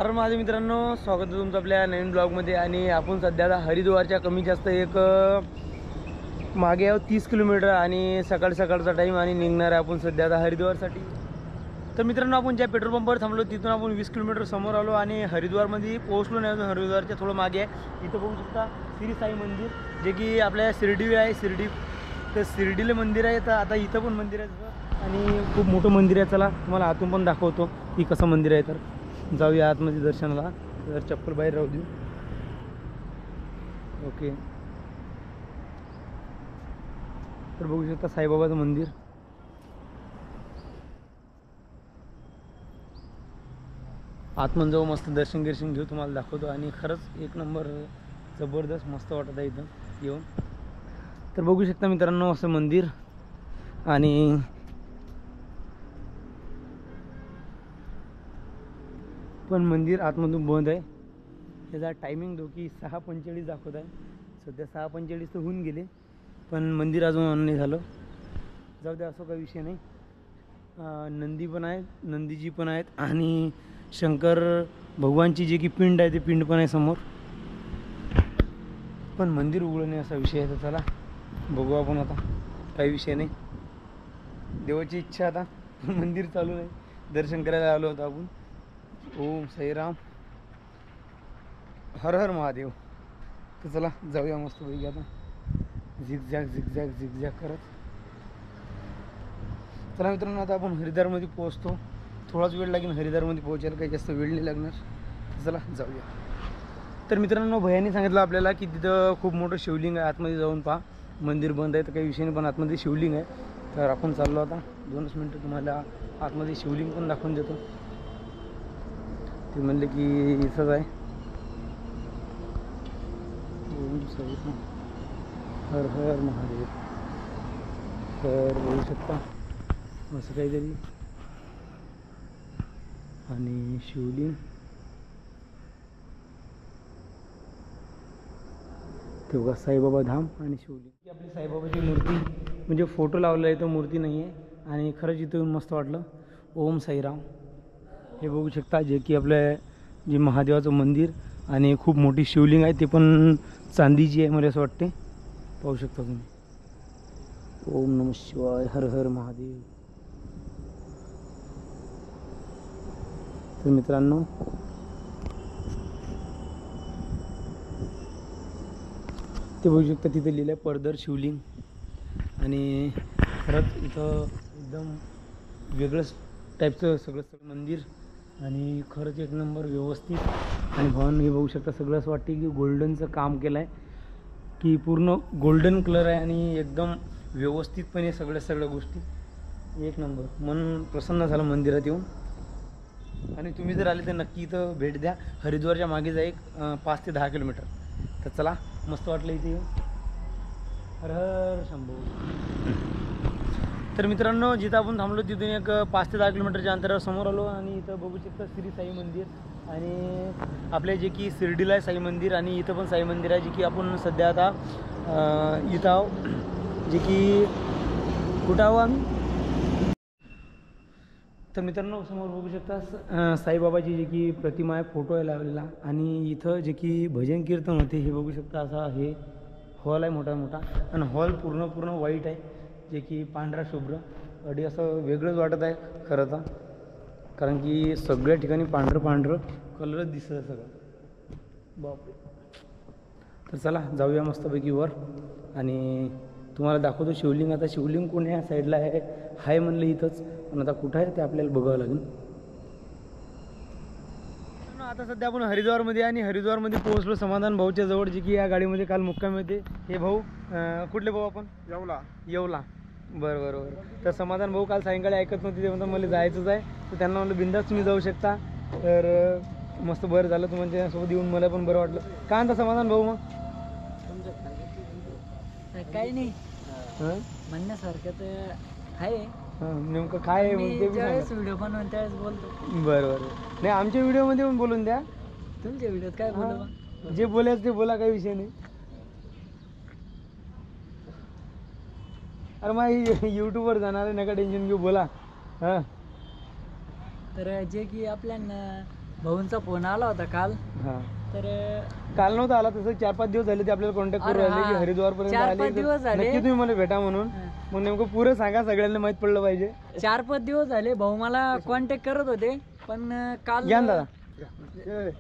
हर माझे मित्रांनो, स्वागत आहे तुमचं आपल्या नवीन ब्लॉगमध्ये। आणि आपण सध्या हरिद्वारच्या कमी जास्त एक मागे आहोत 30 किलोमीटर आणि सकाळचा टाईम आणि निघणार आहे आपण सध्या आता हरिद्वारसाठी। तर मित्रांनो, आपण ज्या पेट्रोल पंपवर थांबलो तिथून आपण 20 किलोमीटर समोर आलो आणि हरिद्वारमध्ये पोहोचलो नाही अजून। हरिद्वारच्या थोडं मागे आहे, इथं बघू शकता श्री साई मंदिर, जे की आपल्या शिर्डी आहे। तर शिर्डीला मंदिर आहे, तर आता इथं पण मंदिर आहे आणि खूप मोठं मंदिर आहे। चला तुम्हाला आतून पण दाखवतो की कसं मंदिर आहे। तर जाऊया आतमध्ये दर्शनाला। तर चप्पल बाहेर राहू देऊ। ओके, तर बघू शकता साईबाबाचं मंदिर। आतमध्ये जाऊ, मस्त दर्शन घेऊ, तुम्हाला दाखवतो। आणि खरंच एक नंबर जबरदस्त मस्त वाटत आहे इथं येऊन। तर बघू शकता मित्रांनो असं मंदिर, आणि पण मंदिर आतमधून बंद आहे। त्याचा टायमिंग की 6:45 दाखवत आहे। सध्या 6:45 तर होऊन गेले, पण मंदिर अजून ऑन नाही झालं। जाऊ द्या, असं काही विषय नाही। नंदी पण आहेत, नंदीजी पण आहेत, आणि शंकर भगवानची जी की पिंड आहे ते पिंड पण आहे समोर। पण मंदिर उघडं नाही असा विषय आहे। तर चला बघू आपण आता, काही विषय नाही। देवाची इच्छा आता मंदिर चालू नाही, दर्शन करायला आलो होतो आपण। ओम साईराम, हर हर महादेव। तर चला जाऊया मस्त पैकी आता, झिगझॅग करत। चला मित्रांनो, आता आपण हरिद्वारमध्ये पोहोचतो। थोडाच वेळ लागेल हरिद्वारमध्ये पोहोचायला, काही जास्त वेळ नाही लागणार। तर चला जाऊया। तर मित्रांनो, भैयाने सांगितलं आपल्याला की तिथं खूप मोठं शिवलिंग आहे, आतमध्ये जाऊन पहा। मंदिर बंद आहे तर काही विषय नाही, पण आतमध्ये शिवलिंग आहे। तर आपण चाललो आता, 2 मिनटं तुम्हाला आतमध्ये शिवलिंग पण दाखवून देतो। ते म्हणले की इथंच आहे। ओम साईराम, हर हर महादेव। तर बघू शकता असं काहीतरी, आणि शिवलिंग तेव्हा साईबाबा धाम आणि शिवलिंग। आपली साईबाबाची मूर्ती म्हणजे फोटो लावला आहे, तो मूर्ती नाही आहे। आणि खरंच इथं येऊन मस्त वाटलं। ओम साईराम, हे बघू शकता जे की आपलं जे महादेवाचं मंदिर, आणि खूप मोठी शिवलिंग आहे, ते पण चांदीची आहे मला असं वाटते। पाहू शकता तुम्ही। ओम नमः शिवाय, हर हर महादेव। तर मित्रांनो, ते बघू शकता तिथे लिहिलं आहे पडदर शिवलिंग। आणि खरंच इथं एकदम वेगळंच टाईपचं सगळं मंदिर, आणि खरंच एक नंबर व्यवस्थित। आणि भवन हे बघू शकता, सगळं असं वाटते की गोल्डनचं काम केलं आहे, की पूर्ण गोल्डन कलर आहे, आणि एकदम व्यवस्थितपणे सगळ्या गोष्टी एक नंबर। मन प्रसन्न झालं मंदिरात येऊन। आणि तुम्ही जर आले तर नक्की इथं भेट द्या। हरिद्वारच्या मागेच आहे, एक 5 ते 10 किलोमीटर। तर चला, मस्त वाटलं इथे येऊन। हर हर शंभू। तर मित्रांनो, जिथं आपण थांबलो तिथून एक 5 ते 10 किलोमीटरच्या अंतरावर समोर आलो, आणि इथं बघू शकता श्री साई मंदिर। आणि आपले जे की शिर्डीला आहे साई मंदिर, आणि इथं पण साई मंदिर आहे, जे की आपण सध्या आता इथं आहो, जे की कुठं आहो आम्ही। तर मित्रांनो, समोर बघू शकता साईबाबाची जी की प्रतिमा आहे, फोटो आहे लावलेला। आणि इथं जे की भजन कीर्तन होते, हे बघू शकता। असा हे हॉल आहे मोठा, आणि हॉल पूर्ण व्हाईट आहे, जे की पांढरा शुभ्र अडी असं वेगळंच वाटत आहे खरं तर, कारण की सगळ्या ठिकाणी पांढरं कलरच दिसत आहे सगळं। बापरे। तर चला जाऊया मस्तपैकी वर, आणि तुम्हाला दाखवतो शिवलिंग। आता शिवलिंग कोण्या साईडला आहे म्हणलं इथंच, पण आता कुठं आहे ते आपल्याला बघावं लागेल। आता सध्या आपण हरिद्वारमध्ये, आणि हरिद्वारमध्ये पोहोचलो समाधान भाऊच्या जवळ, जे की या गाडीमध्ये काल मुक्काम होते। हे भाऊ कुठले भाऊ आपण? येवला। बरं। तर समाधान भाऊ काल सायंकाळी ऐकत नव्हते, ते म्हणतात मला जायचंच आहे। तर त्यांना म्हणलं बिंदास तुम्ही जाऊ शकता। तर मस्त बरं झालं तुमच्यासोबत येऊन, मला पण बरं वाटलं। काय म्हणता समाधान भाऊ मग? काही नाही म्हणण्यासारखं तर आहे। नेमकं काय आहे मग ते बी सांगा। व्हिडिओ बनवून त्यावेळेस बोलतो। बरं। नाही, आमच्या व्हिडिओमध्ये पण बोलून द्या। तुमच्या व्हिडिओत काय बोलू? जे बोलायचं ते बोला, काही विषय नाही। अरे मग यूट्यूबवर जाणार आहे, नका टेन्शन घेऊ, बोला। हां, तर जे की आपल्याला भाऊंचा फोन आला होता काल. हा तर काल नव्हता आला, तसं 4-5 दिवस झाले ते आपल्याला कॉन्टॅक्ट करून अरे राहिले की हा. हरिद्वार पर्यंत 4-5 आले दिवस तर झाले. नक्की तुम्ही मला भेटा म्हणून. मग नेमकं पुरं सांगा, सगळ्यांना माहित पडलं पाहिजे. 4-5 दिवस झाले भाऊ मला कॉन्टॅक्ट करत होते, पण काल घ्या ना दादा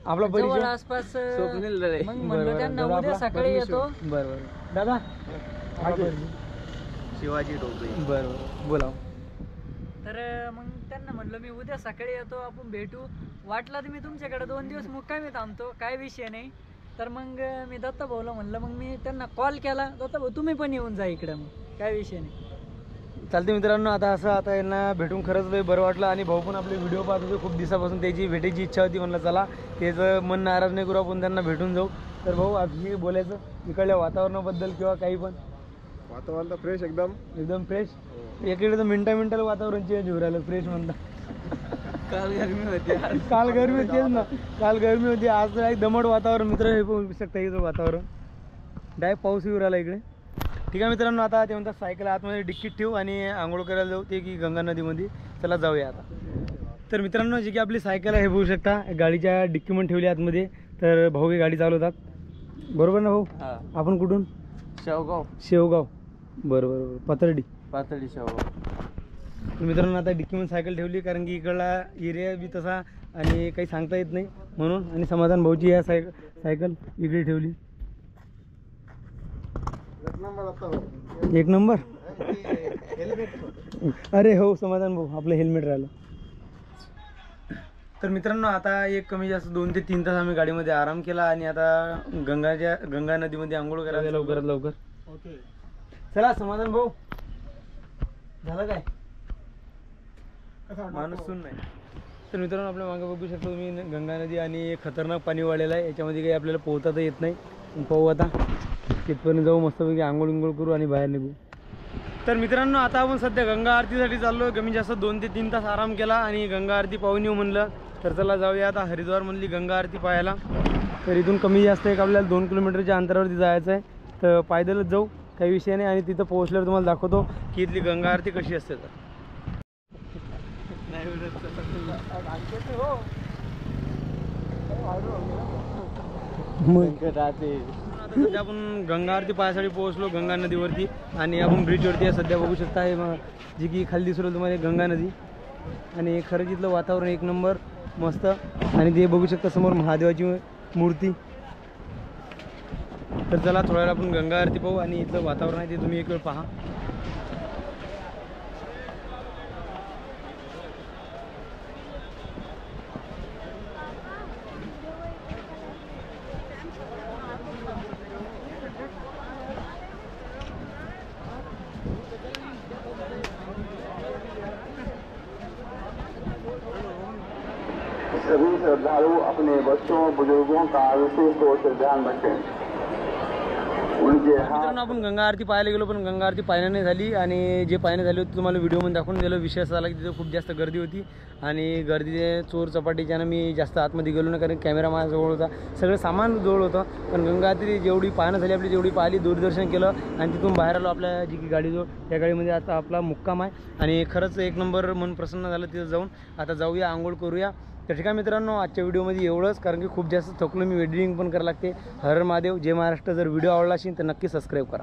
आपला जवळ परिचय. आसपास मग बरं, म्हणलं बरं. त्यांना दादा उद्या आपला सकाळी येतो. बरं बरं दादा आपला परिचय. शिवाजी टोपे. बरं बरं बोला. तर मग त्यांना म्हणलं मी उद्या सकाळी येतो, आपण भेटू. वाटलं तर मी तुमच्याकडे 2 दिवस मुक्कामी थांबतो, काय विषय नाही. तर मग मी दत्ता भाऊला म्हणलं, मग मी त्यांना कॉल केला, दत्ता भाऊ तुम्ही पण येऊन जा इकडं, मग काय विषय नाही. चालते मित्रांनो, आता यांना भेटून खरंच लय बरं वाटलं. आणि भाऊ पण आपले व्हिडिओ पाहत होते खूप दिवसापासून, त्याची भेटायची इच्छा होती. म्हणलं चला त्याचं मन नाराज नाही करू, आपण त्यांना भेटून जाऊ. तर भाऊ हे बोलायचं इकडल्या वातावरणाबद्दल किंवा काही पण. वातावरण तर फ्रेश एकदम एकदम फ्रेश. इकडे तर मिनिटाला वातावरण चेंज होऊ राहिलं, फ्रेश म्हणता. काल गरमी होती. काल गरमी होती ना, काल गरमी होती, आज तर एक दमट वातावरण. मित्र हे बघू शकता इथं वातावरण, डायरेक्ट पाऊस येऊ राहिला इकडे. ठीक आहे मित्रांनो, आता ते म्हणतात सायकल आतमध्ये डिक्कीत ठेवू आणि आंघोळ करायला जाऊ, ते की गंगा नदीमध्ये. चला जाऊया आता. तर मित्रांनो, जी की आपली सायकल आहे हे बघू शकता, गाडीच्या डिक्कीमध्ये ठेवली आतमध्ये. तर भाऊ ही गाडी चालवतात, बरोबर ना भाऊ? आपण कुठून? शेवगाव. शेवगाव. बरोबर. पाथर्डी शेवगाव. मित्रांनो, आता डिक्कीमध्ये सायकल ठेवली कारण की इकडला एरिया बी तसा आणि काही सांगता येत नाही म्हणून. आणि समाधान भाऊची या सायकल इकडे ठेवली. एक नंबर. अरे हो समाधान भाऊ, आपलं हेल्मेट राहिलं. तर मित्रांनो, आता एक कमी जास्त 2 ते 3 तास आम्ही गाडीमध्ये आराम केला आणि आता गंगा नदीमध्ये आंघोळ करायला लवकरात लवकर. चला समाधान भाऊ, झालं काय? माणूस सुन नाही. तर मित्रांनो, आपल्या मागे बघू शकतो तुम्ही गंगा नदी आणि खतरनाक पाणी वाढलेलं आहे. याच्यामध्ये काही आपल्याला पोहता तर येत नाही. पाहू आता तिथपर्यंत जाऊ, मस्तपैकी आंघोळ करू आणि बाहेर निघू. तर मित्रांनो, आता आपण सध्या गंगा आरतीसाठी चाललो. कमी जास्त 2 ते 3 तास आराम केला आणि गंगा आरती पाहून येऊ म्हणलं. तर चला जाऊया आता हरिद्वारमधली गंगा आरती पाहायला. तर इथून कमी जास्त एक आपल्याला 2 किलोमीटरच्या अंतरावरती जायचं आहे. तर पायदलच जाऊ, काही विषय नाही. आणि तिथं पोहोचल्यावर तुम्हाला दाखवतो की इथली गंगा आरती कशी असते. तर सध्या आपण गंगा आरती पाहायसाठी पोहोचलो गंगा नदीवरती. आणि आपण ब्रिजवरती आहे सध्या, बघू शकता. हे जी की खाली दिसलो तुम्हाला गंगा नदी. आणि खरंच इथलं वातावरण एक नंबर मस्त. आणि ते बघू शकता समोर महादेवाची मूर्ती. तर चला थोड्या वेळ आपण गंगा आरती पाहू आणि इथलं वातावरण आहे ते तुम्ही एक वेळ पहा. सभी श्रद्धालु अपने बच्चों बुजुर्गों का विशेष तौर से ध्यान रखें. उनके हाथ. मित्रांनो, आपण गंगा आरती पाहायला गेलो, पण गंगा आरती पाहायला नाही झाली. आणि जे पाहायला झाली होती तुम्हाला व्हिडिओमध्ये दाखवून दिलं. विषय असा झाला की तिथे खूप जास्त गर्दी होती आणि गर्दीचे चोर चपाटीच्यानं मी जास्त आतमध्ये गेलो नाही, कारण कॅमेरा माझ्याजवळ होता, सगळं सामान जवळ होतं. पण गंगा आरती जेवढी पाहणं झाली आपली, जेवढी पाहिली, दूरदर्शन केलं आणि तिथून बाहेर आलो आपल्या जी की गाडीजवळ. त्या गाडीमध्ये आता आपला मुक्काम आहे आणि खरंच एक नंबर मन प्रसन्न झालं तिथं जाऊन. आता जाऊया, आंघोळ करूया. तर ठीक आहे मित्रांनो, आजच्या व्हिडिओमध्ये एवढंच, कारण की खूप जास्त थकलो मी. एडिटिंग पण करायला लागते. हर महादेव, जय महाराष्ट्र. जर व्हिडिओ आवडला असेल तर नक्की सबस्क्राईब करा.